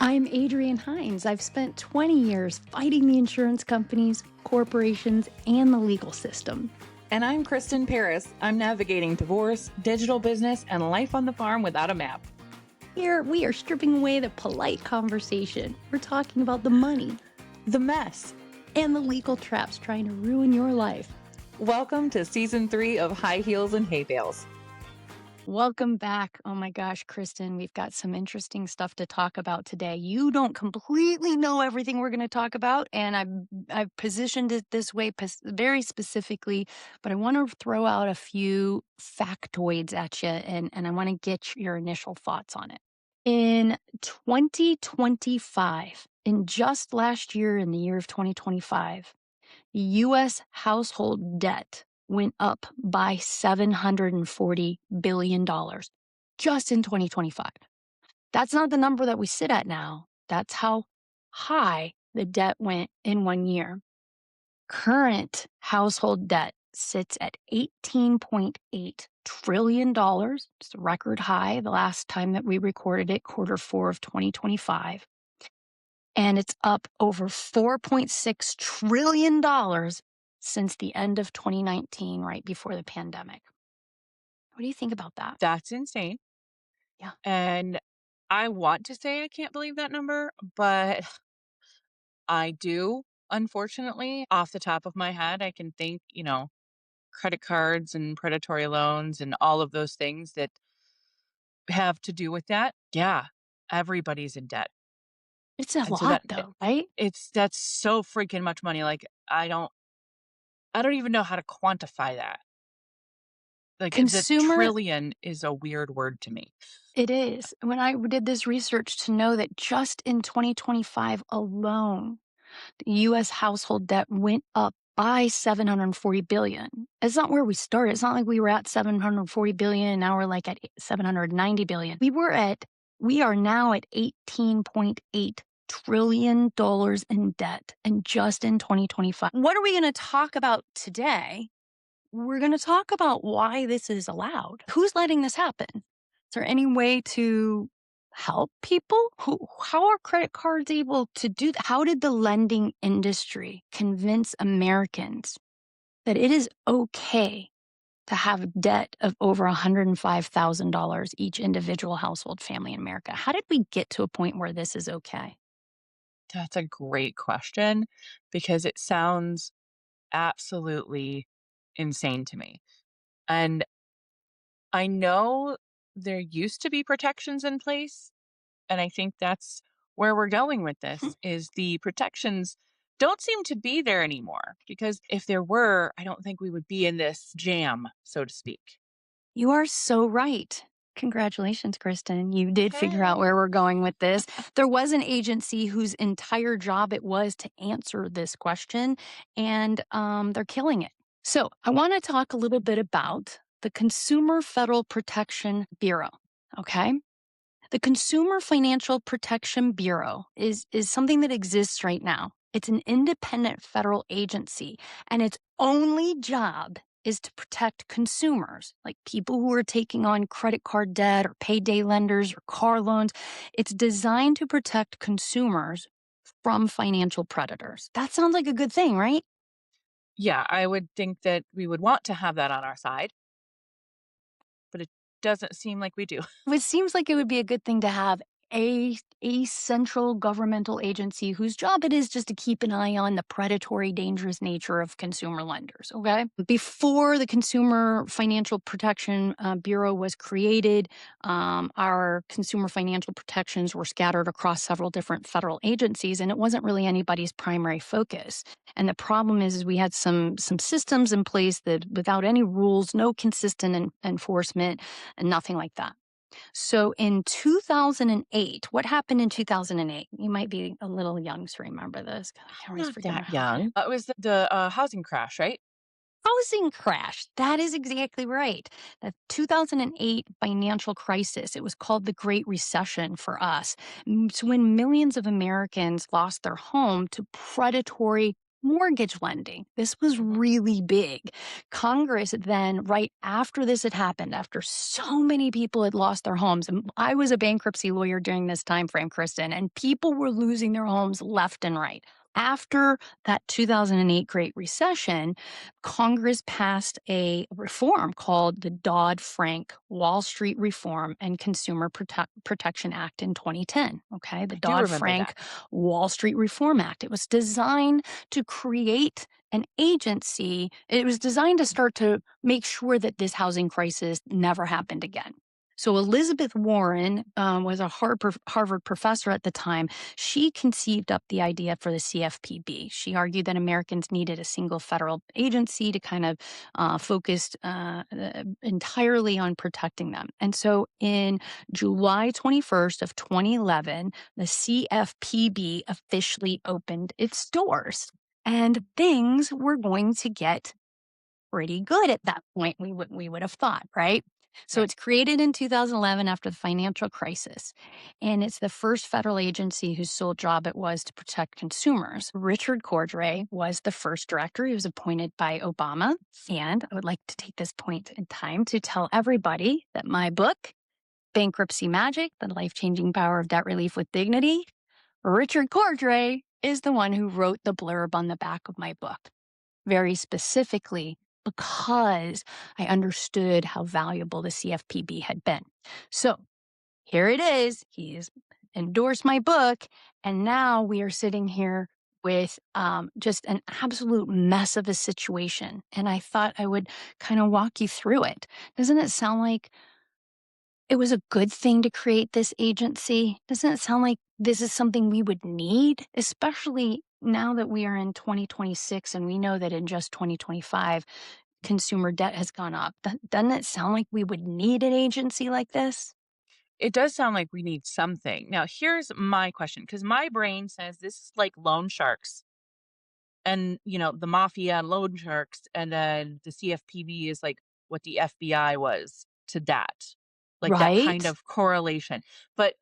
I'm Adrienne Hines. I've spent 20 years fighting the insurance companies, corporations, and the legal system. And I'm Kristen Paris. I'm navigating divorce, digital business, and life on the farm without a map. Here, we are stripping away the polite conversation. We're talking about the money, The mess. and the legal traps trying to ruin your life. Welcome to Season 3 of High Heels and Hay Bales. Welcome back. Oh my gosh, Kristen, we've got some interesting stuff to talk about today. You don't completely know everything we're going to talk about, and I've positioned it this way very specifically, but I want to throw out a few factoids at you, and I want to get your initial thoughts on it. In 2025, in just last year, in the year of 2025, U.S. household debt went up by $740 billion just in 2025. That's not the number that we sit at now. That's how high the debt went in 1 year. Current household debt sits at $18.8 trillion. It's a record high the last time that we recorded it, Q4 of 2025. And it's up over $4.6 trillion since the end of 2019, right before the pandemic. What do you think about that? That's insane. Yeah. And I want to say I can't believe that number, but I do, unfortunately. Off the top of my head, I can think, credit cards and predatory loans and all of those things that have to do with that. Yeah, everybody's in debt. It's a And so lot, though, right? that's so freaking much money. Like I don't even know how to quantify that. Like the Consumer, trillion is a weird word to me. it is. When I did this research to know that just in 2025 alone, the U.S. household debt went up by $740 billion. It's not where we started. It's not like we were at $740 billion and now we're like at $790 billion. We are now at $18.8 trillion in debt, and just in 2025. What are we going to talk about today? We're going to talk about why this is allowed. Who's letting this happen? Is there any way to help people? How are credit cards able to do that? How did the lending industry convince Americans that it is okay to have debt of over $105,000 each individual household family in America? How did we get to a point where this is okay? That's a great question because it sounds absolutely insane to me. And I know there used to be protections in place, and I think that's where we're going with this is the protections don't seem to be there anymore because if there were, I don't think we would be in this jam, so to speak. You are so right. Congratulations, Kristen. You did figure out where we're going with this. There was an agency whose entire job it was to answer this question, and they're killing it. So I want to talk a little bit about the Consumer Federal Protection Bureau, okay? The Consumer Financial Protection Bureau is something that exists right now. It's an independent federal agency, and its only job is to protect consumers, like people who are taking on credit card debt or payday lenders or car loans. It's designed to protect consumers from financial predators. That sounds like a good thing, right? Yeah, I would think that we would want to have that on our side, but it doesn't seem like we do. It seems like it would be a good thing to have a central governmental agency whose job it is just to keep an eye on the predatory, dangerous nature of consumer lenders, okay? Before the Consumer Financial Protection Bureau was created, our consumer financial protections were scattered across several different federal agencies, and it wasn't really anybody's primary focus. And the problem is we had some systems in place that without any rules, no consistent enforcement, and nothing like that. So in 2008, what happened in 2008? You might be a little young to remember this. God, I always Not forget that how young. It was the housing crash, right? housing crash. That is exactly right. The 2008 financial crisis, it was called the Great Recession for us. It's when millions of Americans lost their home to predatory mortgage lending. This was Mhm. really big. Congress then, right after this had happened, after so many people had lost their homes, and I was a bankruptcy lawyer during this time frame, Kristen, and people were losing their homes left and right. After that 2008 Great Recession, Congress passed a reform called the Dodd-Frank Wall Street Reform and Consumer Protection Act in 2010. Okay, the I do remember Dodd-Frank that. Wall Street Reform Act. It was designed to create an agency. It was designed to start to make sure that this housing crisis never happened again. So Elizabeth Warren was a Harvard professor at the time. She conceived up the idea for the CFPB. She argued that Americans needed a single federal agency to kind of focus entirely on protecting them. And so in July 21st of 2011, the CFPB officially opened its doors. And things were going to get pretty good at that point, we would have thought, right? So Right. it's created in 2011 after the financial crisis, and it's the first federal agency whose sole job it was to protect consumers. Richard Cordray was the first director. He was appointed by Obama. And I would like to take this point in time to tell everybody that my book, Bankruptcy Magic: The Life-Changing Power of Debt Relief with Dignity, Richard Cordray is the one who wrote the blurb on the back of my book, very specifically because I understood how valuable the CFPB had been. So here it is. He's endorsed my book. And now we are sitting here with just an absolute mess of a situation. And I thought I would kind of walk you through it. Doesn't it sound like it was a good thing to create this agency? Doesn't it sound like this is something we would need, especially now that we are in 2026 and we know that in just 2025, consumer debt has gone up? Doesn't it sound like we would need an agency like this? It does sound like we need something. Now, here's my question, because my brain says this is like loan sharks and, the mafia and loan sharks. And then the CFPB is like what the FBI was to that, like that kind Right? of correlation. But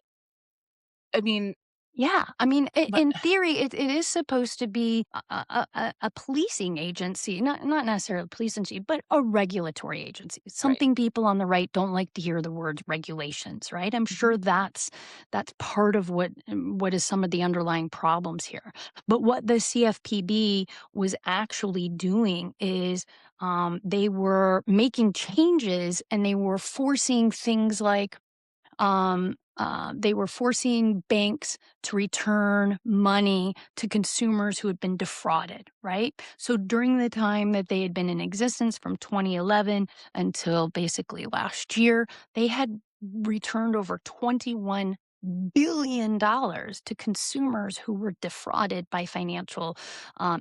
I mean, Yeah, I mean, but in theory, it is supposed to be a policing agency, not necessarily a police agency, but a regulatory agency. right. Something people on the right don't like to hear the words regulations, right? I'm Hmm. sure that's part of what is some of the underlying problems here. But what the CFPB was actually doing is they were making changes and they were forcing things like they were forcing banks to return money to consumers who had been defrauded, right? So during the time that they had been in existence from 2011 until basically last year, they had returned over $21 billion to consumers who were defrauded by financial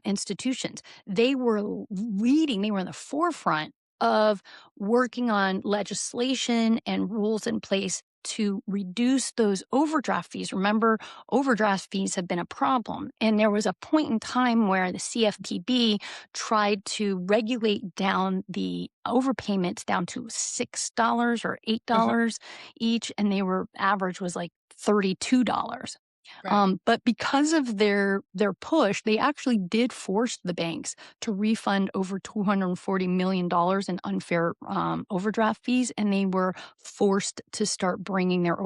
institutions. They were leading, they were in the forefront of working on legislation and rules in place to reduce those overdraft fees. Remember, overdraft fees have been a problem. And there was a point in time where the CFPB tried to regulate down the overpayments down to $6 or Uh-huh. $8 each, and they were average was like $32. Right. But because of their push, they actually did force the banks to refund over $240 million in unfair overdraft fees, and they were forced to start bringing their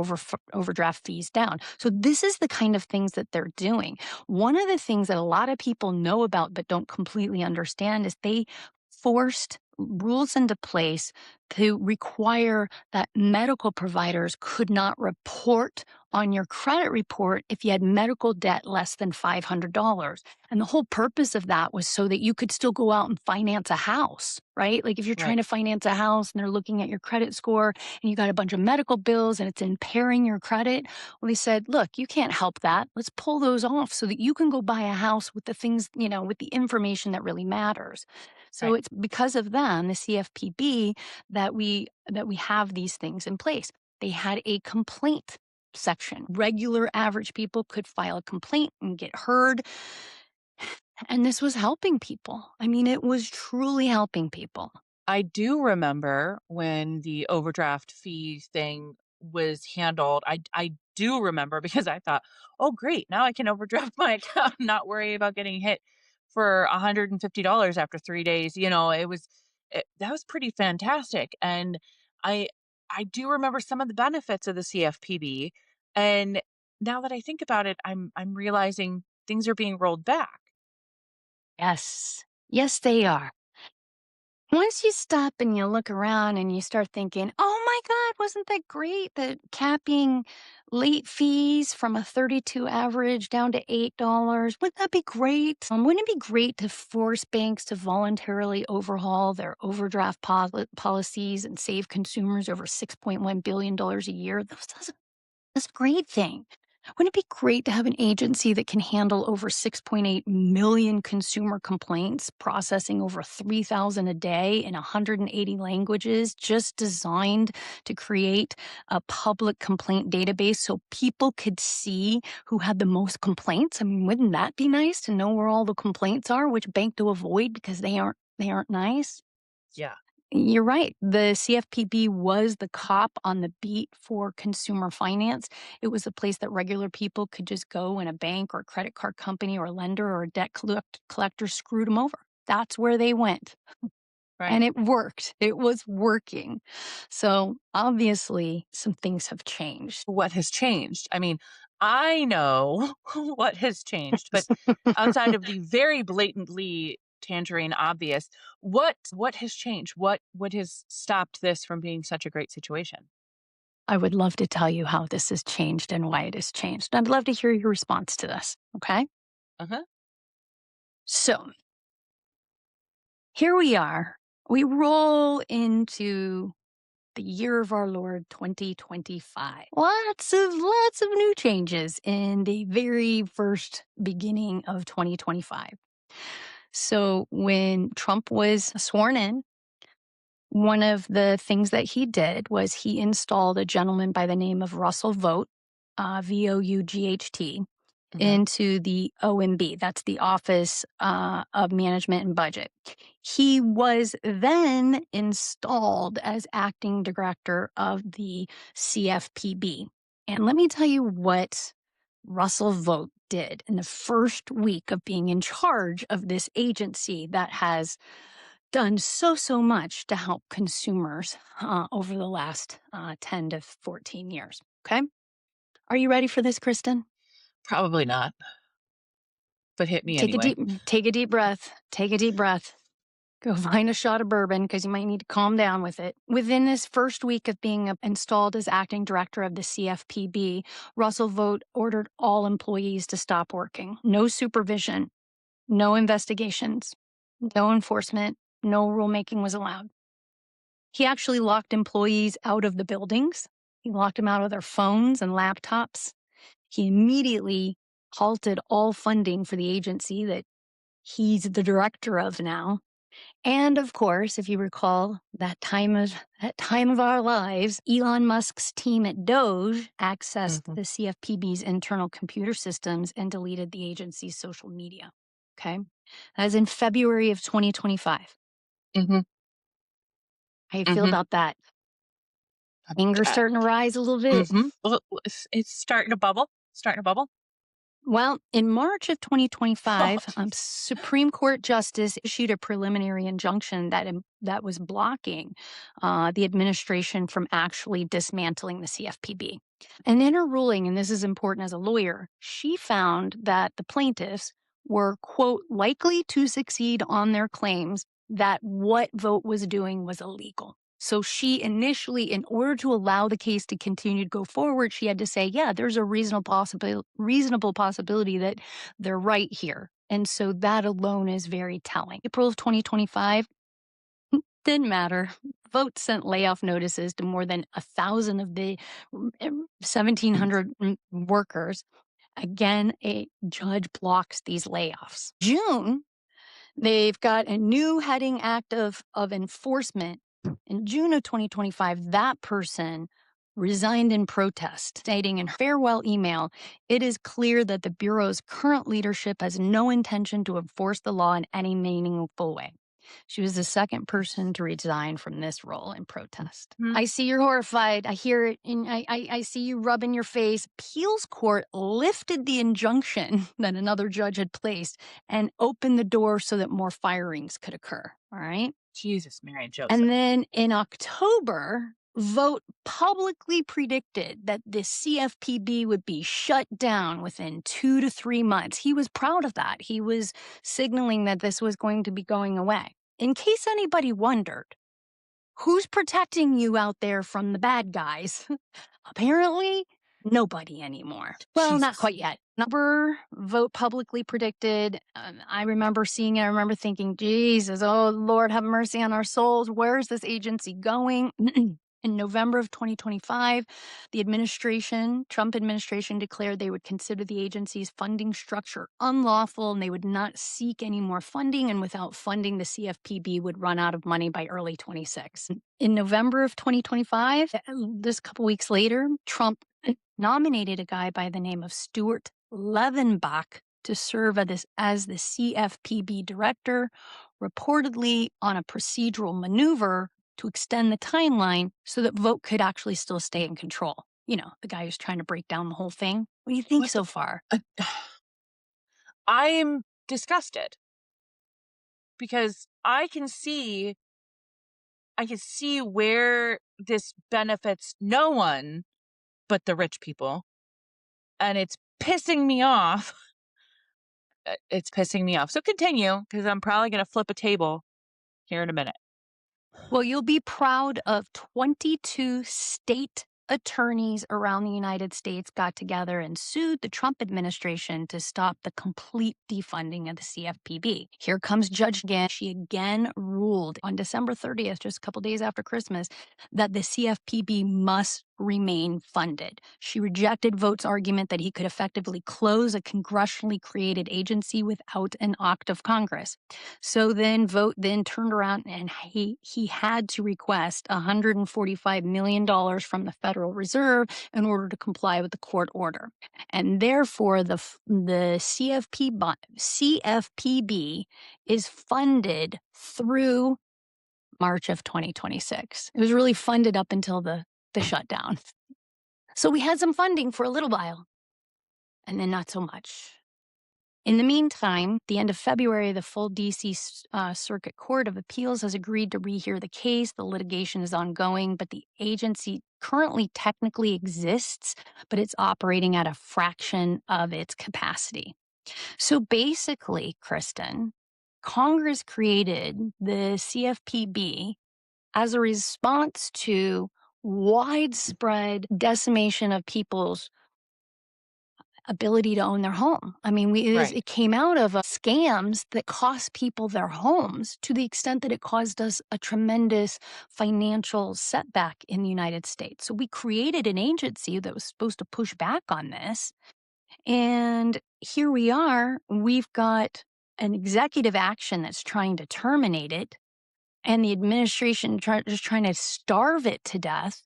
overdraft fees down. So this is the kind of things that they're doing. One of the things that a lot of people know about but don't completely understand is they forced rules into place to require that medical providers could not report on your credit report if you had medical debt less than $500. And the whole purpose of that was so that you could still go out and finance a house, right? Like if you're trying Right. to finance a house and they're looking at your credit score and you got a bunch of medical bills and it's impairing your credit, well, they said, look, you can't help that. Let's pull those off so that you can go buy a house with the things, with the information that really matters. So Right. it's because of them, the CFPB, that we have these things in place. They had a complaint section. Regular average people could file a complaint and get heard. And this was helping people. I mean, it was truly helping people. I do remember when the overdraft fee thing was handled. I do remember because I thought, "Oh, great. Now I can overdraft my account and not worry about getting hit for $150 after 3 days, you know, that was pretty fantastic, and I I do remember some of the benefits of the CFPB, and now that I think about it, I'm realizing things are being rolled back. Yes. Yes, they are. Once you stop and you look around and you start thinking, oh my God, wasn't that great that capping late fees from a 32 average down to $8? Wouldn't that be great? Wouldn't it be great to force banks to voluntarily overhaul their overdraft policies and save consumers over $6.1 billion a year? That's a great thing. Wouldn't it be great to have an agency that can handle over 6.8 million consumer complaints, processing over 3,000 a day in 180 languages, just designed to create a public complaint database so people could see who had the most complaints? I mean, wouldn't that be nice to know where all the complaints are, which bank to avoid because they aren't nice? Yeah. You're right. The CFPB was the cop on the beat for consumer finance. It was a place that regular people could just go when a bank or a credit card company or a lender or a debt collector screwed them over. That's where they went. Right. And it worked. It was working. So obviously, some things have changed. What has changed? I mean, I know what has changed, but outside of the very blatantly tangerine obvious, what has changed? What has stopped this from being such a great situation? I would love to tell you how this has changed and why it has changed. I'd love to hear your response to this. Okay. Uh-huh. So here we are. We roll into the year of our Lord 2025. Lots of new changes in the very first beginning of 2025. So when Trump was sworn in, one of the things that he did was he installed a gentleman by the name of Russell Vogt, Vought, Mhm. into the OMB. That's the Office of Management and Budget. He was then installed as acting director of the CFPB. And let me tell you what Russell Vogt did in the first week of being in charge of this agency that has done so much to help consumers over the last 10 to 14 years. Okay. Are you ready for this, Kristen? Probably not, but hit me Take a anyway. deep take a deep breath. Take a deep breath. Go find a shot of bourbon because you might need to calm down with it. Within this first week of being installed as acting director of the CFPB, Russell Vogt ordered all employees to stop working. No supervision, no investigations, no enforcement, no rulemaking was allowed. He actually locked employees out of the buildings. He locked them out of their phones and laptops. He immediately halted all funding for the agency that he's the director of now. And of course, if you recall that time of our lives, Elon Musk's team at Doge accessed Mhm. the CFPB's internal computer systems and deleted the agency's social media. Okay. That was in February of 2025. Mhm. How you feel Mhm. about that? Anger Uh, starting to rise a little bit? mhm. Well, it's starting to bubble. Starting to bubble. Well, in March of Oh, 2025, jeez. Supreme Court justice issued a preliminary injunction that was blocking the administration from actually dismantling the CFPB. And in her ruling, and this is important as a lawyer, she found that the plaintiffs were, quote, likely to succeed on their claims that what Vote was doing was illegal. So she initially, in order to allow the case to continue to go forward, she had to say, yeah, there's a reasonable possibility that they're right here. And so that alone is very telling. April of 2025, didn't matter. Vote sent layoff notices to more than 1,000 of the 1,700 workers. Again, a judge blocks these layoffs. June, they've got a new heading act of enforcement. In June of 2025, that person resigned in protest, stating in her farewell email, it is clear that the Bureau's current leadership has no intention to enforce the law in any meaningful way. She was the second person to resign from this role in protest. Mhm. I see you're horrified. I hear it. And I see you rubbing your face. Appeals court lifted the injunction that another judge had placed and opened the door so that more firings could occur. All right. Jesus, Mary and And Joseph. then in October, Vote publicly predicted that the CFPB would be shut down within 2 to 3 months. He was proud of that. He was signaling that this was going to be going away. In case anybody wondered, who's protecting you out there from the bad guys? Apparently, nobody anymore. Well, not Jesus. quite yet. Number Vote publicly predicted. I remember seeing it. I remember thinking, Jesus, oh Lord, have mercy on our souls. Where is this agency going? In November of 2025, the Trump administration declared they would consider the agency's funding structure unlawful and they would not seek any more funding. And without funding, the CFPB would run out of money by early 26. In November of 2025, this couple weeks later, Trump nominated a guy by the name of Stuart Levenbach to serve as the CFPB director, reportedly on a procedural maneuver to extend the timeline so that Vote could actually still stay in control. You know, the guy who's trying to break down the whole thing. What do you think What the so far? I'm disgusted because I can see where this benefits no one but the rich people, and it's pissing me off. It's pissing me off. So continue, because I'm probably going to flip a table here in a minute. Well, you'll be proud of 22 state attorneys around the United States got together and sued the Trump administration to stop the complete defunding of the CFPB. Here comes Judge again. She again ruled on December 30th, just a couple days after Christmas, that the CFPB must remain funded. She rejected Vote's argument that he could effectively close a congressionally created agency without an act of Congress. So then Vote then turned around and he had to request $145 million from the Federal Reserve in order to comply with the court order. And therefore, the CFPB is funded through March of 2026. It was really funded up until the shutdown. So we had some funding for a little while, and then not so much. In the meantime, the end of February, the full DC Circuit Court of Appeals has agreed to rehear the case. The litigation is ongoing, but the agency currently technically exists, but it's operating at a fraction of its capacity. So basically, Kristen, Congress created the CFPB as a response to widespread decimation of people's ability to own their home. I mean, Right. it came out of scams that cost people their homes to the extent that it caused us a tremendous financial setback in the United States. So we created an agency that was supposed to push back on this. And here we are. We've got an executive action that's trying to terminate it, and the administration just trying to starve it to death,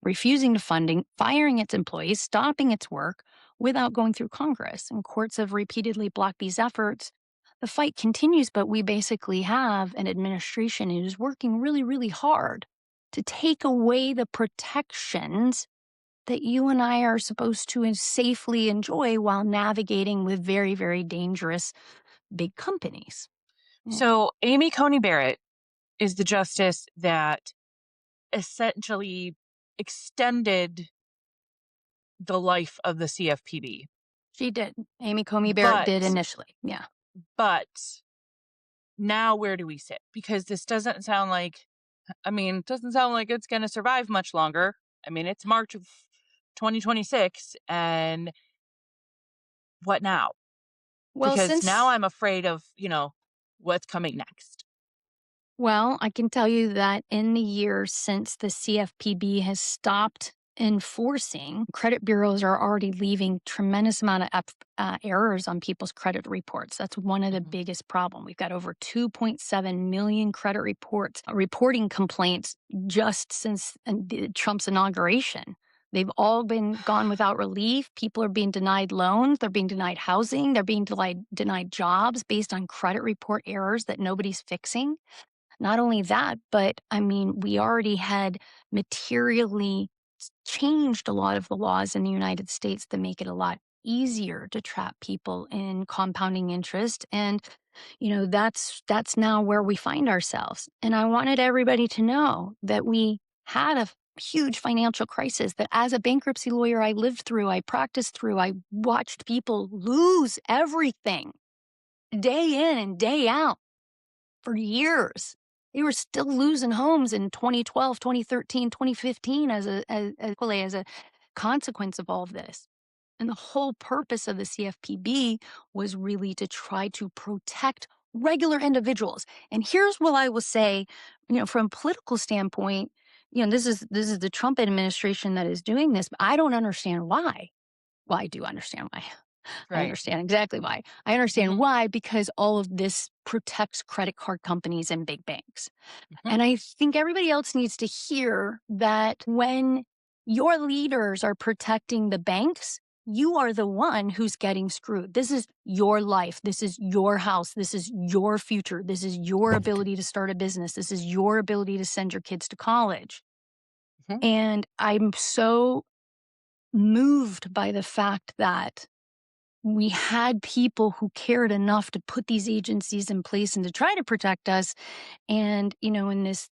refusing to funding, firing its employees, stopping its work without going through Congress. And courts have repeatedly blocked these efforts. The fight continues, but we basically have an administration who is working really, really hard to take away the protections that you and I are supposed to safely enjoy while navigating with very, very dangerous big companies. Yeah. So Amy Coney Barrett is the justice that essentially extended the life of the CFPB. She did. Amy Coney Barrett did But initially. Yeah. but now where do we sit? Because this doesn't sound like it doesn't sound like it's going to survive much longer. I mean, it's March of 2026, and what now? Well, Because now since I'm afraid of, what's coming next. Well, I can tell you that in the years since the CFPB has stopped enforcing, credit bureaus are already leaving tremendous amount of errors on people's credit reports. That's one of the Mhm. biggest problems. We've got over 2.7 million credit reports reporting complaints just since Trump's inauguration. They've all been gone without relief. People are being denied loans. They're being denied housing. They're being denied jobs based on credit report errors that nobody's fixing. Not only that, but I mean, we already had materially changed a lot of the laws in the United States to make it a lot easier to trap people in compounding interest. And, that's now where we find ourselves. And I wanted everybody to know that we had a huge financial crisis that as a bankruptcy lawyer, I lived through, I practiced through, I watched people lose everything day in and day out for years. They were still losing homes in 2012, 2013, 2015 as a consequence of all of this. And the whole purpose of the CFPB was really to try to protect regular individuals. And here's what I will say, from a political standpoint, this is the Trump administration that is doing this, but I don't understand why. Well, I do understand why. I Right. understand exactly why. I understand Mhm. why because all of this protects credit card companies and big banks. Mhm. And I think everybody else needs to hear that when your leaders are protecting the banks, you are the one who's getting screwed. This is your life. This is your house. This is your future. This is your ability to start a business. This is your ability to send your kids to college. Mhm. And I'm so moved by the fact that we had people who cared enough to put these agencies in place and to try to protect us. And in this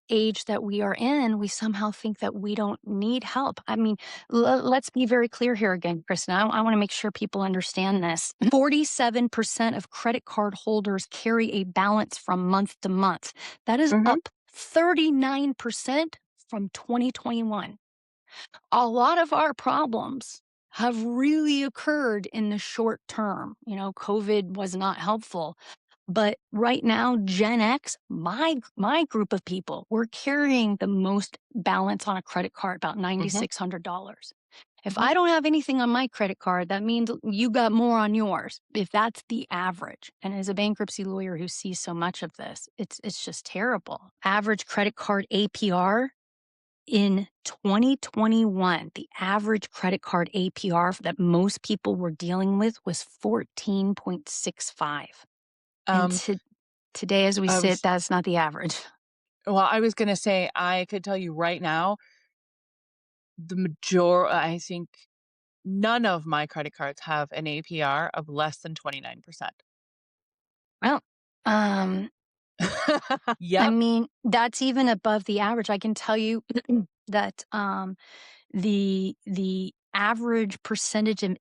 age that we are in, we somehow think that we don't need help. I mean, let's be very clear here again, Kristen. I want to make sure people understand this. 47% of credit card holders carry a balance from month to month. That is Mhm. up 39% from 2021. A lot of our problems have really occurred in the short term. COVID was not helpful. But right now, Gen X, my group of people, we're carrying the most balance on a credit card, about Mhm. $9,600. If Mhm. I don't have anything on my credit card, that means you got more on yours. If that's the average, and as a bankruptcy lawyer who sees so much of this, it's just terrible. Average credit card APR in 2021, the average credit card APR that most people were dealing with was 14.65. And Um, today, as we I sit, was that's not the average. I was gonna say, I could tell you right now, I think none of my credit cards have an APR of less than 29%. Well, um, I Yep. mean, that's even above the average. I can tell you that the average percentage of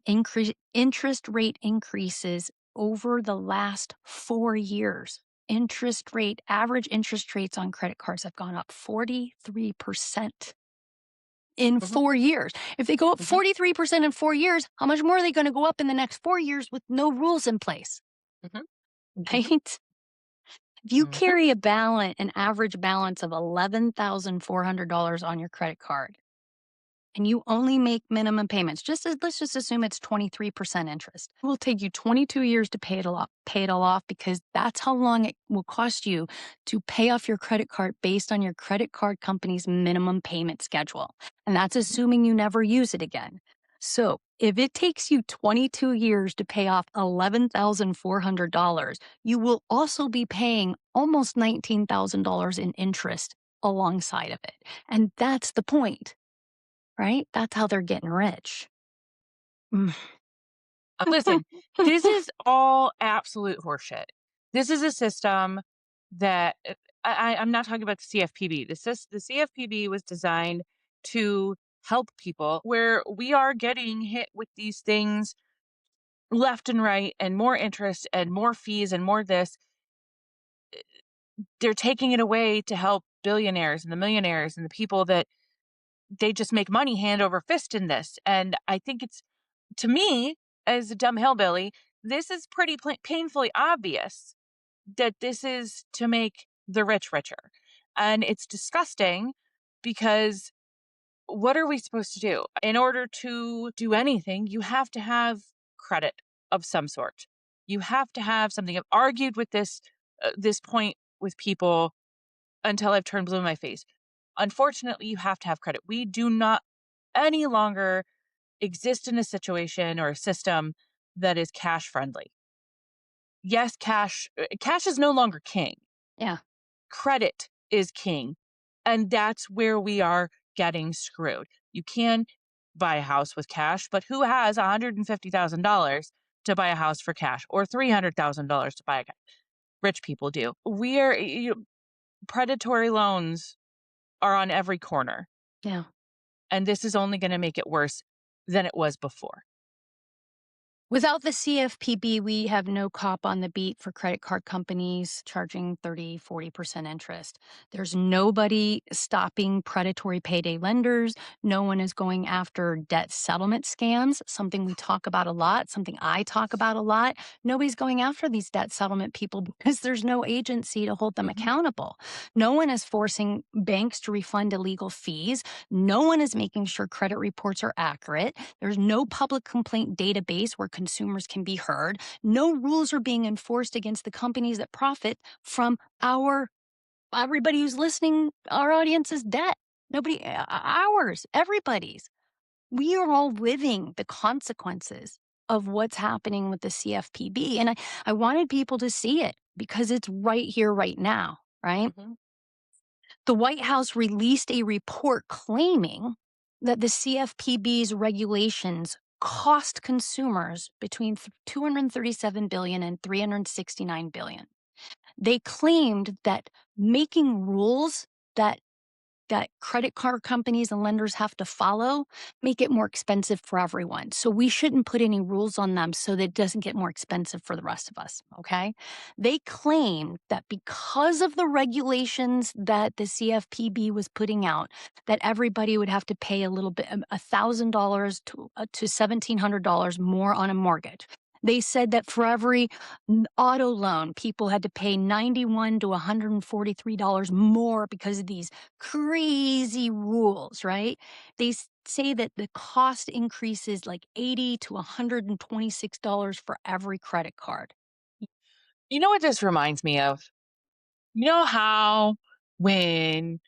interest rate increases over the last 4 years. Average interest rates on credit cards have gone up 43% in Mhm. 4 years. If they go up Mhm. 43% in 4 years, how much more are they going to go up in the next 4 years with no rules in place? Mhm. Mhm. Right? If you Mhm. carry an average balance of $11,400 on your credit card, and you only make minimum payments, let's just assume it's 23% interest. It will take you 22 years to pay it all off because that's how long it will cost you to pay off your credit card based on your credit card company's minimum payment schedule. And that's Mhm. assuming you never use it again. So, if it takes you 22 years to pay off $11,400, you will also be paying almost $19,000 in interest alongside of it. And that's the point. Right? That's how they're getting rich. Mm. Listen, this is all absolute horseshit. This is a system that I'm not talking about the CFPB. The CFPB was designed to help people where we are getting hit with these things left and right and more interest and more fees and more this. They're taking it away to help billionaires and the millionaires and the people that they just make money hand over fist in this. And I think it's, to me, as a dumb hillbilly, this is pretty painfully obvious that this is to make the rich richer. And it's disgusting because what are we supposed to do? In order to do anything, you have to have credit of some sort. You have to have something. I've argued with this point with people until I've turned blue in my face. unfortunately, you have to have credit. We do not any longer exist in a situation or a system that is cash friendly. Yes, cash is no longer king. Yeah. Credit is king. And that's where we are getting screwed. You can buy a house with cash, but who has $150,000 to buy a house for cash or $300,000 to buy a rich people do. Predatory loans are on every corner, Yeah. and this is only going to make it worse than it was before. Without the CFPB, we have no cop on the beat for credit card companies charging 30, 40% interest. There's nobody stopping predatory payday lenders. No one is going after debt settlement scams, something we talk about a lot, something I talk about a lot. Nobody's going after these debt settlement people because there's no agency to hold them Mhm. accountable. No one is forcing banks to refund illegal fees. No one is making sure credit reports are accurate. There's no public complaint database where consumers can be heard. No rules are being enforced against the companies that profit from everybody who's listening, our audience's debt. Nobody, ours, everybody's. We are all living the consequences of what's happening with the CFPB. And I wanted people to see it because it's right here, right now, right? Mhm. The White House released a report claiming that the CFPB's regulations cost consumers between 237 billion and 369 billion. They claimed that making rules that credit card companies and lenders have to follow make it more expensive for everyone. So we shouldn't put any rules on them so that it doesn't get more expensive for the rest of us, okay? They claim that because of the regulations that the CFPB was putting out, that everybody would have to pay a little bit, $1,000 to $1,700 more on a mortgage. They said that for every auto loan, people had to pay $91 to $143 more because of these crazy rules, right? They say that the cost increases like $80 to $126 for every credit card. You know what this reminds me of? You know how when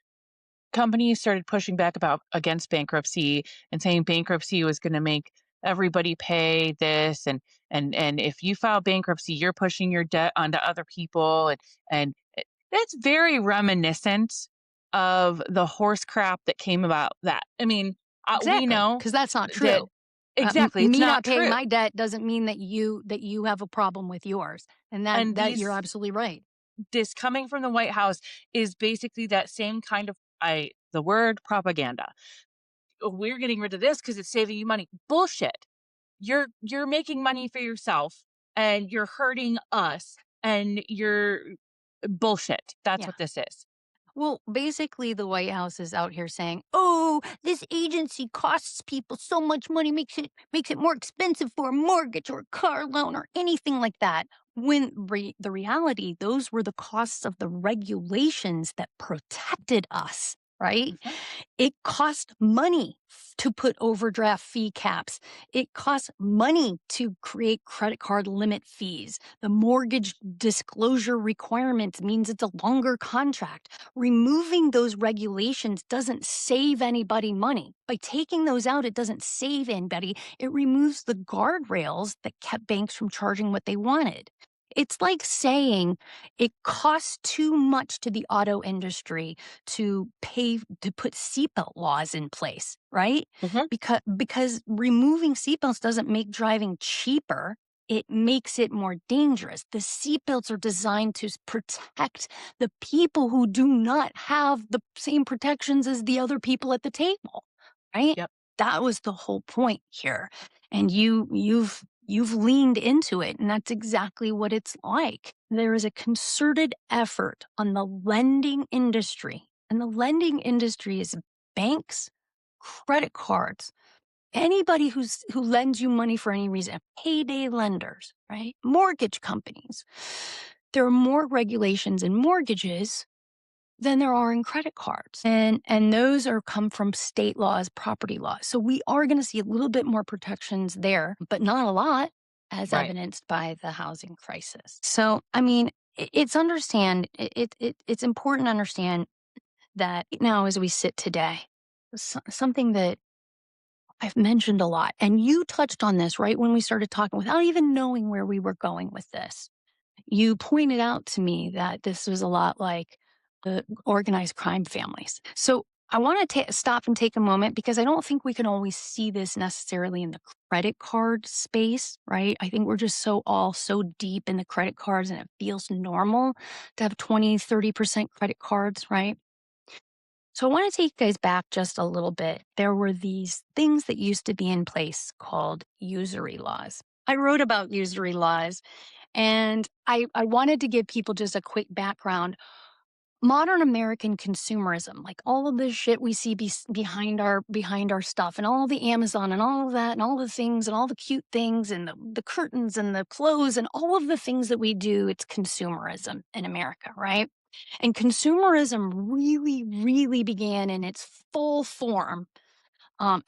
companies started pushing back about against bankruptcy and saying bankruptcy was going to make everybody pay this, and if you file bankruptcy you're pushing your debt onto other people, that's very reminiscent of the horse crap that came about that. I mean, we Exactly, know because that's not that true. exactly it's Me not not paying true, my debt doesn't mean that you have a problem with yours, and and that you're absolutely right. this coming from the White House is basically that same kind of I the word propaganda. "Oh, we're getting rid of this because it's saving you money." Bullshit. You're making money for yourself and you're hurting us and you're bullshit. That's Yeah. what this is. Well, basically, the White House is out here saying, "Oh, this agency costs people so much money, makes it more expensive for a mortgage or a car loan or anything like that." When the reality, those were the costs of the regulations that protected us, right? Mhm. It cost money to put overdraft fee caps. It costs money to create credit card limit fees. The mortgage disclosure requirements means it's a longer contract. Removing those regulations doesn't save anybody money. By taking those out, it doesn't save anybody. It removes the guardrails that kept banks from charging what they wanted. It's like saying it costs too much to the auto industry to put seatbelt laws in place, right? Mhm. Because removing seatbelts doesn't make driving cheaper. It makes it more dangerous. The seatbelts are designed to protect the people who do not have the same protections as the other people at the table, right? Yep. That was the whole point here. And you've leaned into it, and that's exactly what it's like. There is a concerted effort on the lending industry, and the lending industry is banks, credit cards, anybody who lends you money for any reason, payday lenders, right? Mortgage companies. There are more regulations in mortgages than there are in credit cards. And those are come from state laws, property laws. So we are going to see a little bit more protections there, but not a lot, as Right. evidenced by the housing crisis. So I mean, it's important to understand that now, as we sit today, something that I've mentioned a lot, and you touched on this right when we started talking without even knowing where we were going with this. You pointed out to me that this was a lot like the organized crime families. So I want to stop and take a moment because I don't think we can always see this necessarily in the credit card space, right? I think we're just all so deep in the credit cards and it feels normal to have 20, 30% credit cards, right? So I want to take you guys back just a little bit. There were these things that used to be in place called usury laws. I wrote about usury laws and I wanted to give people just a quick background. Modern American consumerism, like all of the shit we see behind our stuff and all the Amazon and all of that and all the things and all the cute things and the curtains and the clothes and all of the things that we do, it's consumerism in America, right? And consumerism really, really began in its full form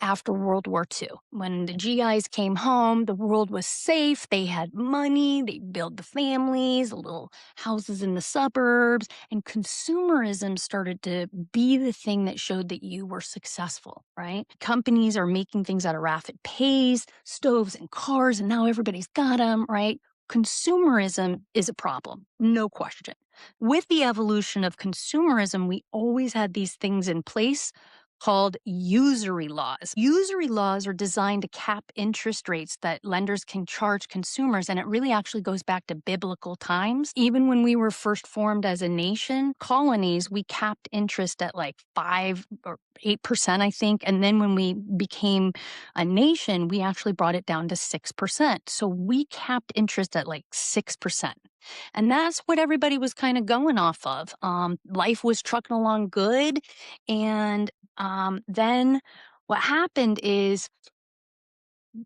after World War II. When the GIs came home, the world was safe. They had money. They built the families, little houses in the suburbs, and consumerism started to be the thing that showed that you were successful, right? Companies are making things at a rapid pace, stoves and cars, and now everybody's got them, right? Consumerism is a problem, no question. With the evolution of consumerism, we always had these things in place called usury laws. Usury laws are designed to cap interest rates that lenders can charge consumers, and it really actually goes back to biblical times. Even when we were first formed as a nation, colonies, we capped interest at like 5 or 8%, I think. And then when we became a nation, we actually brought it down to 6%. So we capped interest at like 6%. And that's what everybody was kind of going off of. Life was trucking along good. And then what happened is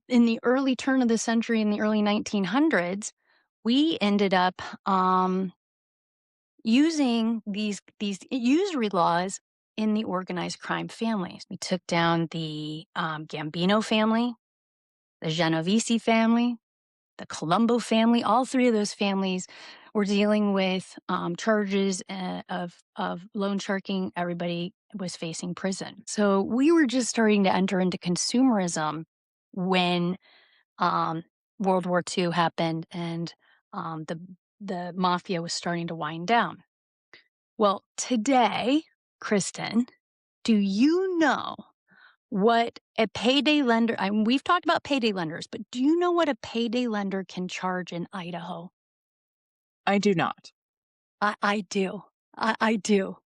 in the early turn of the century, in the early 1900s, we ended up using these usury laws in the organized crime families. We took down the Gambino family, the Genovese family, the Colombo family. All three of those families were dealing with charges of loan sharking. Everybody was facing prison. So we were just starting to enter into consumerism when um, World War II happened and the mafia was starting to wind down. Well, today, Kristen, do you know what a payday lender, we've talked about payday lenders, but do you know what a payday lender can charge in Idaho? I do not. I do. I do.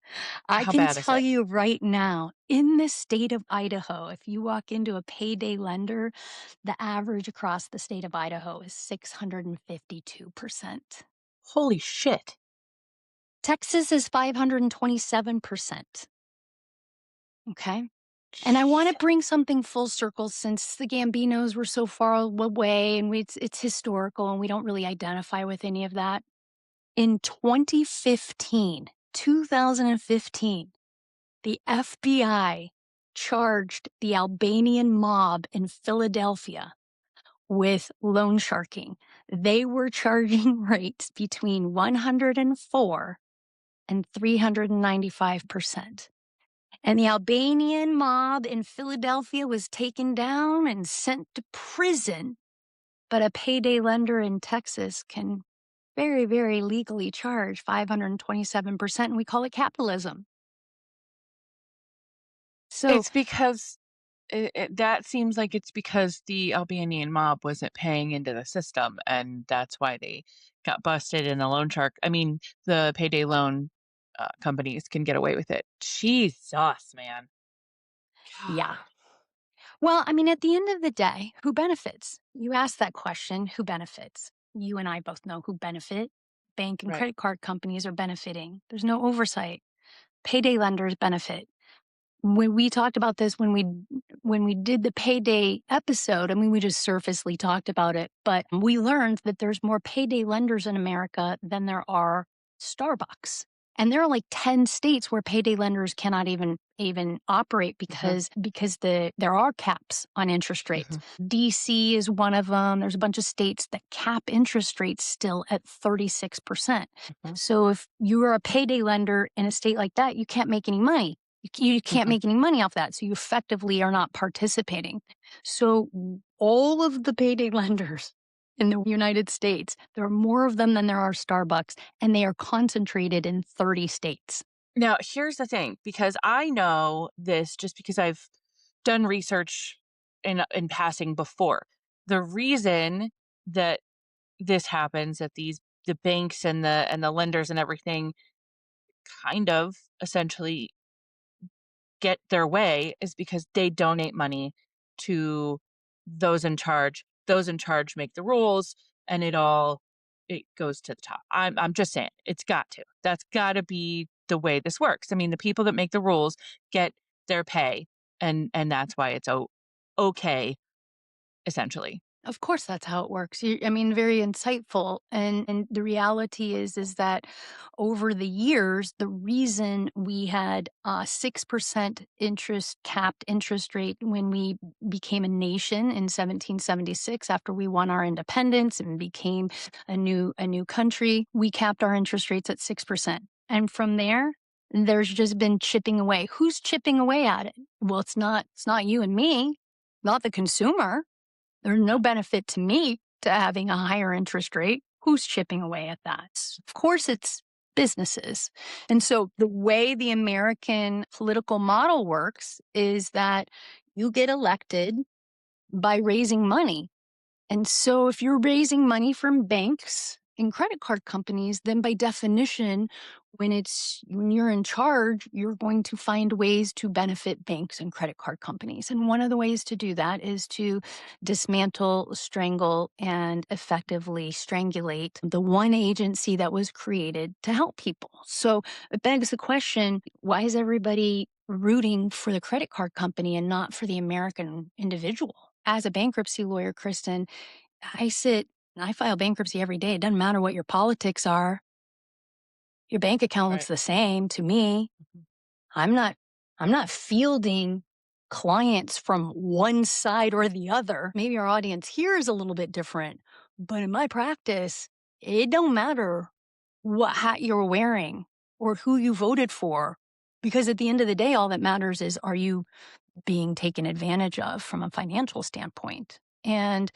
I How can bad is tell it? you right now, in the state of Idaho, if you walk into a payday lender, the average across the state of Idaho is 652%. Holy shit. Texas is 527%. Okay. And I want to Shit. bring something full circle since the Gambinos were so far away and it's historical and we don't really identify with any of that. In 2015, the FBI charged the Albanian mob in Philadelphia with loan sharking. They were charging rates between 104 and 395%. And the Albanian mob in Philadelphia was taken down and sent to prison. But a payday lender in Texas can very, very legally charge 527%, and we call it capitalism. So, It's because that seems like it's because the Albanian mob wasn't paying into the system, and that's why they got busted in the loan shark. I mean, the payday loan companies can get away with it. Jesus, man. yeah. God. Well, I mean, at the end of the day, who benefits? You asked that question, who benefits? You and I both know who benefit. Bank and Right. credit card companies are benefiting. There's no oversight. Payday lenders benefit. When we talked about this when we did the payday episode, I mean, we just surfacely talked about it, but we learned that there's more payday lenders in America than there are Starbucks. And there are like 10 states where payday lenders cannot even operate Mhm, because there are caps on interest rates. mhm, DC is one of them. There's a bunch of states that cap interest rates still at 36%. mhm, So if you are a payday lender in a state like that, you can't make any money. You can't mhm. make any money off that. So you effectively are not participating. So all of the payday lenders in the United States, there are more of them than there are Starbucks, and they are concentrated in 30 states. Now, here's the thing, because I know this just because I've done research in passing before. The reason that this happens, that the banks and the lenders and everything kind of essentially get their way is because they donate money to those in charge. Those in charge make the rules, and it goes to the top. I'm just saying, it's got to. That's got to be the way this works. I mean, the people that make the rules get their pay, and that's why it's okay, essentially. Of course, that's how it works. I mean, very insightful. And the reality is that over the years, the reason we had 6% interest capped interest rate when we became a nation in 1776, after we won our independence and became a new country, we capped our interest rates at 6%. And from there, there's just been chipping away. Who's chipping away at it? Well, it's not you and me, not the consumer. There's no benefit to me to having a higher interest rate. Who's chipping away at that? Of course, it's businesses. And so the way the American political model works is that you get elected by raising money. And so if you're raising money from banks and credit card companies, then by definition, when you're in charge, you're going to find ways to benefit banks and credit card companies. And one of the ways to do that is to dismantle, strangle, and effectively strangulate the one agency that was created to help people. So it begs the question, why is everybody rooting for the credit card company and not for the American individual? As a bankruptcy lawyer, Kristen, I file bankruptcy every day. It doesn't matter what your politics are. Your bank account looks Right. the same to me. Mhm. I'm not I'm not fielding clients from one side or the other. Maybe our audience here is a little bit different, but in my practice, it don't matter what hat you're wearing or who you voted for, because at the end of the day all that matters is, are you being taken advantage of from a financial standpoint? And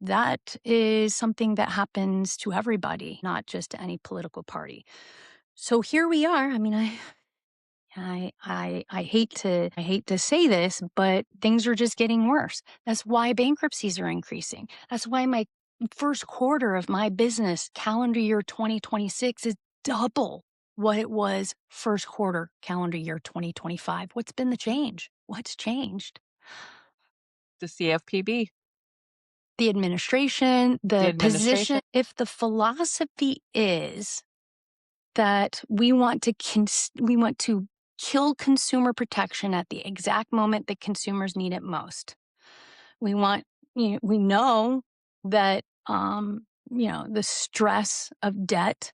that is something that happens to everybody, not just to any political party. So here we are. I mean, I hate to say this, but things are just getting worse. That's why bankruptcies are increasing. That's why my first quarter of my business, calendar year 2026, is double what it was first quarter, calendar year 2025. What's been the change? What's changed? The CFPB, The administration, the the administration. position. If the philosophy is that we want to kill consumer protection at the exact moment that consumers need it most. We want we know that the stress of debt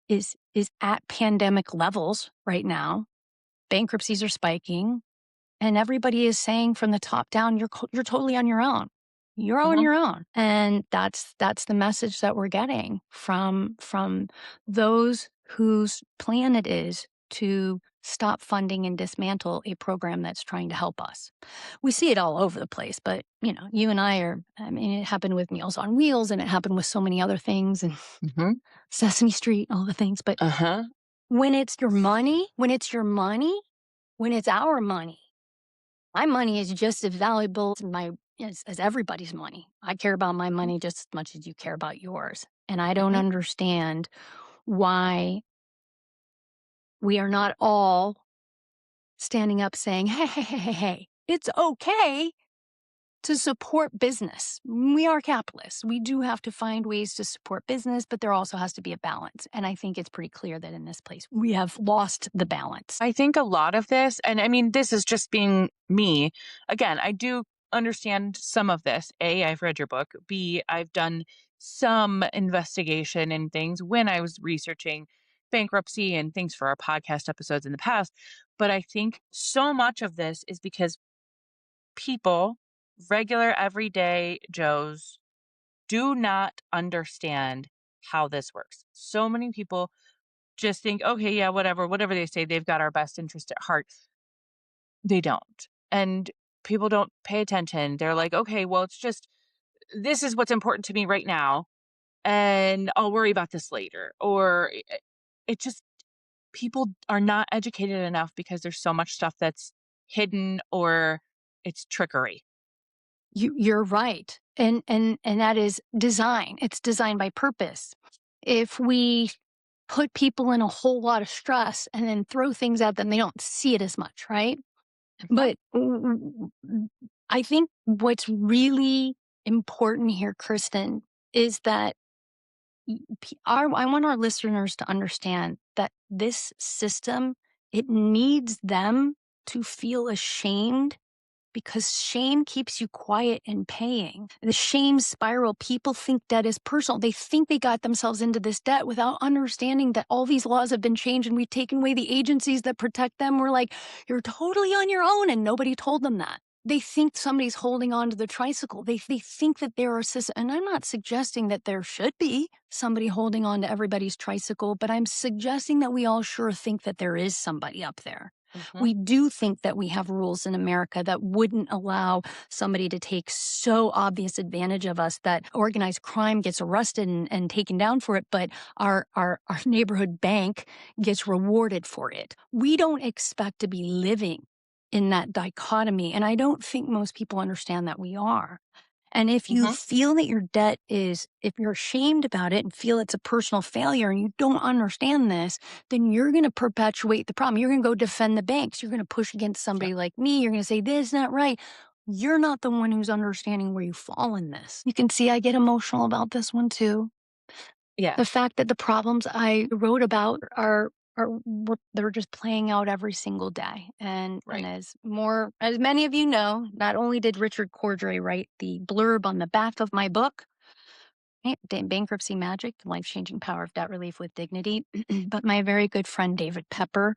is at pandemic levels right now. Bankruptcies are spiking. And everybody is saying from the top down, you're totally on your own. You're on Mhm. your own. And that's the message that we're getting from those whose plan it is to stop funding and dismantle a program that's trying to help us. We see it all over the place, but you and I mean, it happened with Meals on Wheels and it happened with so many other things and Mhm. Sesame Street, all the things. But Uh-huh. when it's our money, my money is just as valuable as as everybody's money. I care about my Mhm. money just as much as you care about yours. And I don't Mhm. understand why we are not all standing up saying, hey, it's okay to support business. We are capitalists. We do have to find ways to support business, but there also has to be a balance. And I think it's pretty clear that in this place, we have lost the balance. I think a lot of this, and I mean, this is just being me. Again, I do understand some of this. A, I've read your book. B, I've done some investigation and things when I was researching bankruptcy and thanks for our podcast episodes in the past. But I think so much of this is because people, regular everyday Joes, do not understand how this works. So many people just think, okay, yeah, whatever they say, they've got our best interest at heart. They don't. And people don't pay attention. They're like, okay, well, it's just this is what's important to me right now, and I'll worry about this later. Or it just people are not educated enough because there's so much stuff that's hidden or it's trickery. You're right. And that is design. It's designed by purpose. If we put people in a whole lot of stress and then throw things at them, they don't see it as much, right? Mhm. But I think what's really important here, Kristen, is that I want our listeners to understand that this system, it needs them to feel ashamed because shame keeps you quiet and paying. The shame spiral, people think debt is personal. They think they got themselves into this debt without understanding that all these laws have been changed and we've taken away the agencies that protect them. We're like, you're totally on your own. And nobody told them that. They think somebody's holding on to the tricycle. They think that there are systems. And I'm not suggesting that there should be somebody holding on to everybody's tricycle, but I'm suggesting that we all sure think that there is somebody up there. Mhm. We do think that we have rules in America that wouldn't allow somebody to take so obvious advantage of us that organized crime gets arrested and taken down for it, but our neighborhood bank gets rewarded for it. We don't expect to be living in that dichotomy. And I don't think most people understand that we are. And if you Mhm. feel that your debt is, if you're ashamed about it and feel it's a personal failure and you don't understand this, then you're going to perpetuate the problem. You're going to go defend the banks. You're going to push against Yep. somebody like me. You're going to say, this is not right. You're not the one who's understanding where you fall in this. You can see I get emotional about this one too. Yeah. The fact that the problems I wrote about they're just playing out every single day. And Right. as many of you know, not only did Richard Cordray write the blurb on the back of my book, right, Bankruptcy Magic, The Life-Changing Power of Debt Relief with Dignity. But my very good friend David Pepper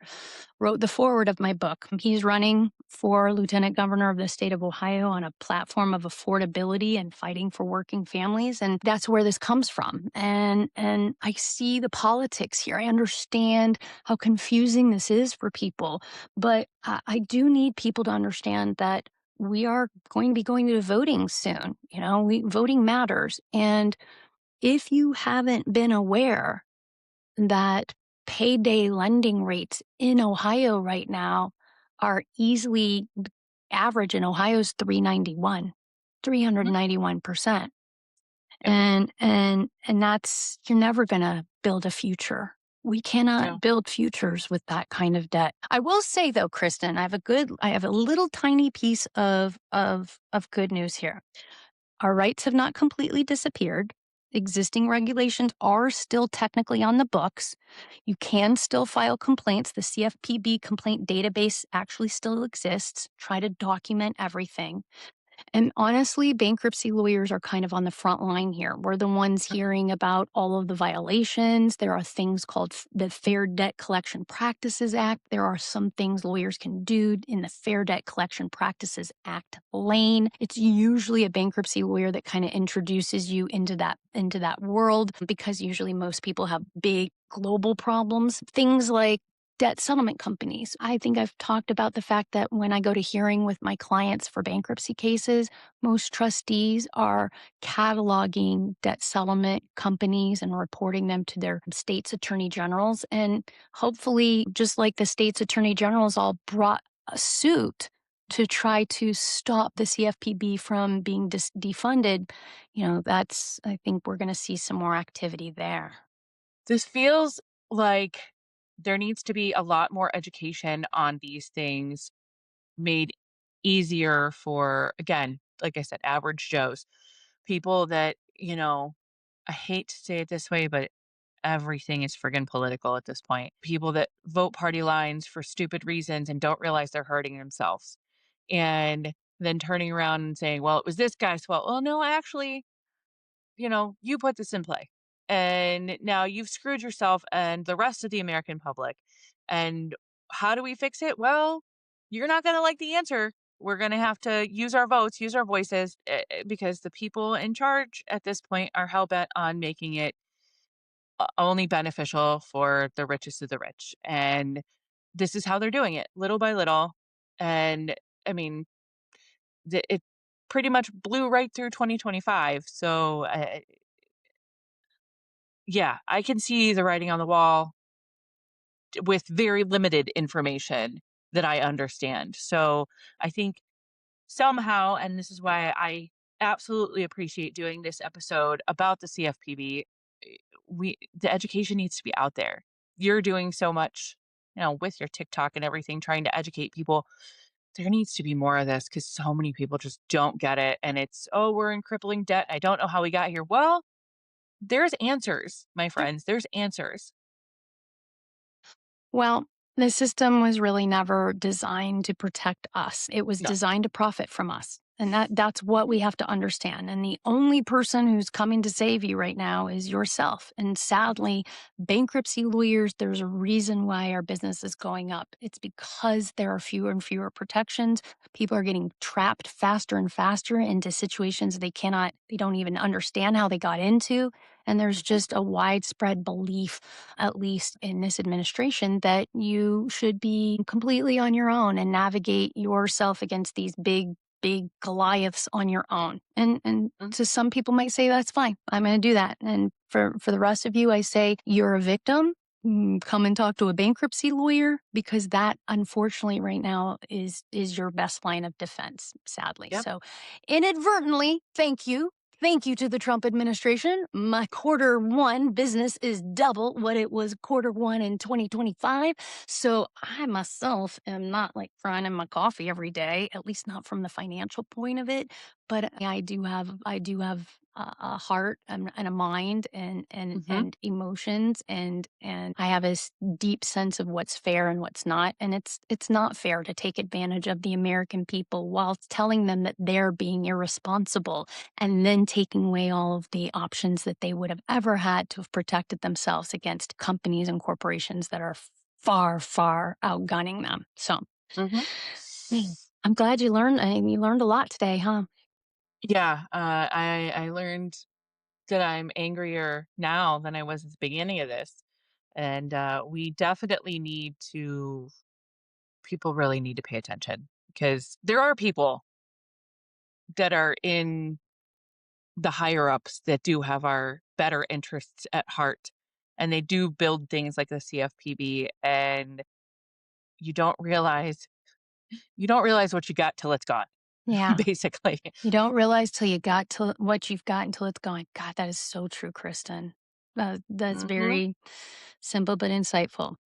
wrote the foreword of my book. He's running for lieutenant governor of the state of Ohio on a platform of affordability and fighting for working families. And that's where this comes from. And I see the politics here. I understand how confusing this is for people. But I do need people to understand that we are going to be going to voting soon. Voting matters. And if you haven't been aware that payday lending rates in Ohio right now are easily average in Ohio's 391%. Yep. And that's you're never going to build a future. We No. cannot build futures with that kind of debt. I will say though, Kristen, I have a little tiny piece of good news here. Our rights have not completely disappeared. Existing regulations are still technically on the books. You can still file complaints. The CFPB complaint database actually still exists. Try to document everything. And honestly, bankruptcy lawyers are kind of on the front line here. We're the ones hearing about all of the violations. There are things called the Fair Debt Collection Practices Act. There are some things lawyers can do in the Fair Debt Collection Practices Act lane. It's usually a bankruptcy lawyer that kind of introduces you into that world because usually most people have big global problems. Things like debt settlement companies. I think I've talked about the fact that when I go to hearing with my clients for bankruptcy cases, most trustees are cataloging debt settlement companies and reporting them to their state's attorney generals. And hopefully, just like the state's attorney generals all brought a suit to try to stop the CFPB from being defunded, I think we're going to see some more activity there. This feels like there needs to be a lot more education on these things made easier for, again, like I said, average Joes, people that, I hate to say it this way, but everything is friggin' political at this point. People that vote party lines for stupid reasons and don't realize they're hurting themselves. And then turning around and saying, well, it was this guy's fault. Well, no, actually, you put this in play. and now you've screwed yourself and the rest of the American public. And how do we fix it? Well, you're not going to like the answer. We're going to have to use our votes, use our voices, because the people in charge at this point are hell bent on making it only beneficial for the richest of the rich. And this is how they're doing it, little by little. And I mean, it pretty much blew right through 2025. So, yeah, I can see the writing on the wall with very limited information that I understand. So, I think somehow, and this is why I absolutely appreciate doing this episode about the CFPB, the education needs to be out there. You're doing so much, with your TikTok and everything, trying to educate people. There needs to be more of this because so many people just don't get it. And it's, oh, we're in crippling debt. I don't know how we got here. Well, there's answers, my friends. There's answers. Well, the system was really never designed to protect us. It was No. designed to profit from us. And that's what we have to understand. And the only person who's coming to save you right now is yourself. And sadly, bankruptcy lawyers, there's a reason why our business is going up. It's because there are fewer and fewer protections. People are getting trapped faster and faster into situations they don't even understand how they got into. And there's Mhm, just a widespread belief, at least in this administration, that you should be completely on your own and navigate yourself against these big Goliaths on your own. And mhm. to some people might say that's fine. I'm going to do that. And for the rest of you, I say you're a victim. Come and talk to a bankruptcy lawyer because that unfortunately right now is your best line of defense, sadly. Yep. So inadvertently, thank you. Thank you to the Trump administration. My quarter one business is double what it was quarter one in 2025. So I myself am not like crying in my coffee every day, at least not from the financial point of it. But I do have a heart and a mind Mhm, and emotions and I have a deep sense of what's fair and what's not. And it's not fair to take advantage of the American people while telling them that they're being irresponsible and then taking away all of the options that they would have ever had to have protected themselves against companies and corporations that are far, far outgunning them. So, mhm. man, I'm glad you learned a lot today, huh? Yeah, I learned that I'm angrier now than I was at the beginning of this, and, we definitely need to people really need to pay attention because there are people that are in the higher ups that do have our better interests at heart, and they do build things like the CFPB, and you don't realize you don't realize what you got till it's gone, Yeah. basically. You don't realize till you got to what you've got until it's gone. God, that is so true, Kristen. That's Mhm, very simple but insightful.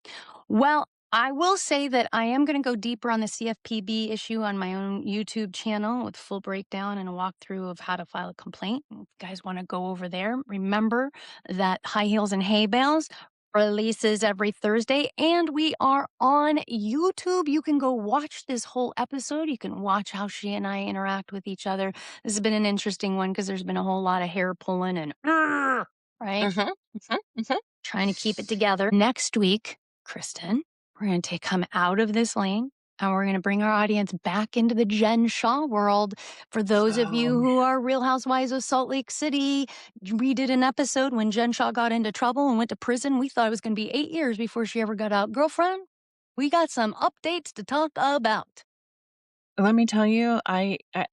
Well, I will say that I am going to go deeper on the CFPB issue on my own YouTube channel with full breakdown and a walkthrough of how to file a complaint. If you guys want to go over there, remember that High Heels and Hay Bales releases every Thursday, and we are on YouTube. You can go watch this whole episode. You can watch how she and I interact with each other. This has been an interesting one because there's been a whole lot of hair pulling and right, mhm, mhm, mhm. trying to keep it together. Next week, Kristen, we're going to come out of this lane and we're going to bring our audience back into the Jen Shaw world. For those of Oh, you man. who are Real Housewives of Salt Lake City, we did an episode when Jen Shaw got into trouble and went to prison. We thought it was going to be 8 years before she ever got out. Girlfriend, we got some updates to talk about. Let me tell you,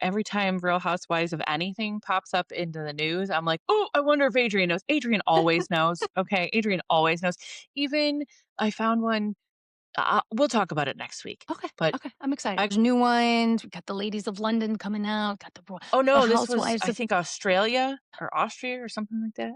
every time Real Housewives of anything pops up into the news, I'm like, "Oh, I wonder if Adrienne knows." Adrienne always knows, okay? Adrienne always knows. Even I found one we'll talk about it next week, Okay, but okay, I'm excited. I There's new ones. We got the Ladies of London coming out. Got oh, the no, this was, Housewives I of think, Australia or Austria or something like that.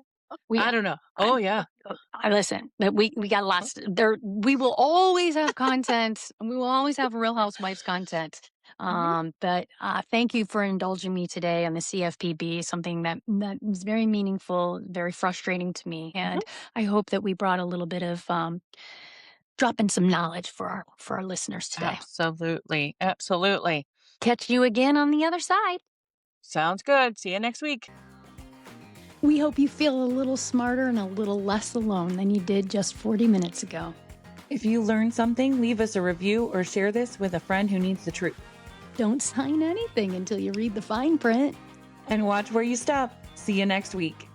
we I don't know. I Oh, yeah. I listen, that we got Mhm, lots there we will always have content, and we will always have Real Housewives content. mhm, But thank you for indulging me today on the CFPB, something that was very meaningful, very frustrating to me, mhm. and I hope that we brought a little bit of, drop in some knowledge for our listeners today. Absolutely, absolutely. Catch you again on the other side. Sounds good. See you next week. We hope you feel a little smarter and a little less alone than you did just 40 minutes ago. If you learned something, leave us a review or share this with a friend who needs the truth. Don't sign anything until you read the fine print. And watch where you stop. See you next week.